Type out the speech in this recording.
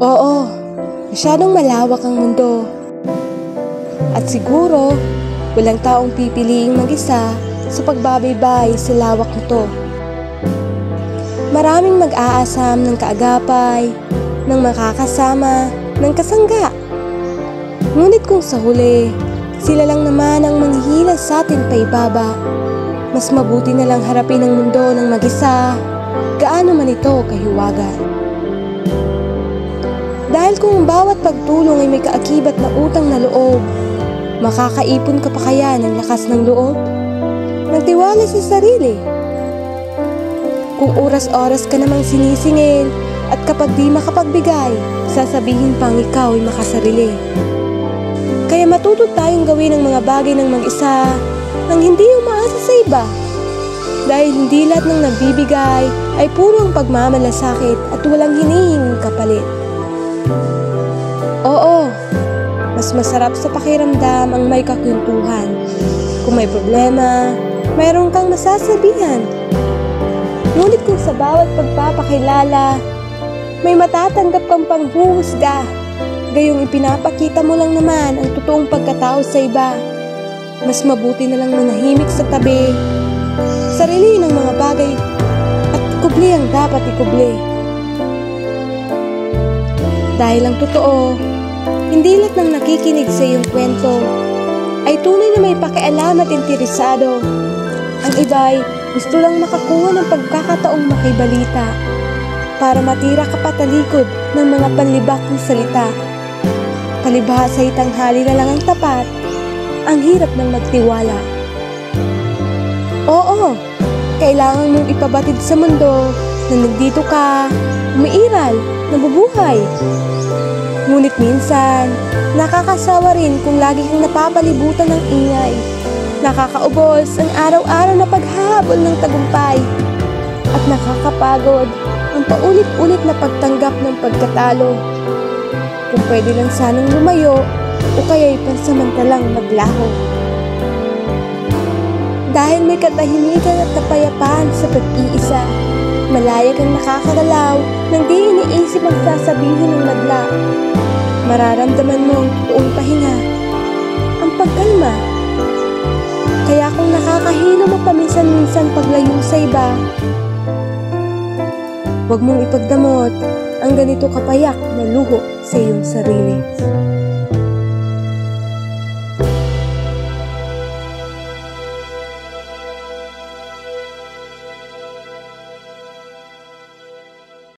Oo, masyadong malawak ang mundo. At siguro, walang taong pipiliing mag-isa sa pagbabaybay sa lawak nito. Maraming mag-aasam ng kaagapay, ng makakasama, ng kasangga. Ngunit kung sa huli, sila lang naman ang manghihilas sa atin pa ibaba, mas mabuti na lang harapin ang mundo ng mag-isa, gaano man ito kahiwaga. Dahil kung bawat pagtulong ay may kaakibat na utang na loob, makakaipon ka pa kaya ng lakas ng loob? Magtiwala sa sarili. Kung oras-oras ka namang sinisingil at kapag di makapagbigay, sasabihin pang ikaw ay makasarili. Kaya matuto tayong gawin ang mga bagay ng mag-isa nang hindi umaasa sa iba. Dahil hindi lahat ng nagbibigay ay puro ang pagmamalasakit at walang hinihinging kapalit. Oo, mas masarap sa pakiramdam ang may kakwentuhan. Kung may problema, mayroon kang masasabihan. Ngunit kung sa bawat pagpapakilala, may matatanggap kang panghuhusga, gayong ipinapakita mo lang naman ang totoong pagkatao sa iba, mas mabuti na lang manahimik sa tabi, sarili ng mga bagay at kubli ang dapat ikubli. Dahil ang totoo, hindi lahat ng nakikinig sa iyong kwento ay tunay na may pakialam at interesado. Ang iba'y gusto lang makakuha ng pagkakataong makibalita para matira ka patalikod ng mga panlibak ng salita. Palibhasa ay tanghali na lang ang tapat, ang hirap ng magtiwala. Oo, kailangan mong ipabatid sa mundo na nandito ka, umiiral, nabubuhay. Ngunit minsan, nakakasawa rin kung lagi kang napapalibutan ng ingay. Nakakaubos ang araw-araw na paghahabol ng tagumpay. At nakakapagod ang paulit-ulit na pagtanggap ng pagkatalo. Kung pwede lang sanang lumayo o kaya'y pansamantalang maglaho. Dahil may katahimikan at kapayapaan sa pag-iisa, malaya kang nakakagalaw nang di iniisip ang sasabihin ng madla. Mararamdaman mo ang totoong pahinga, ang pagkalma. Kaya kung nakakahilo mo paminsan-minsan paglayo sa iba, huwag mong ipagdamot ang ganito kapayak na luho sa iyong sarili.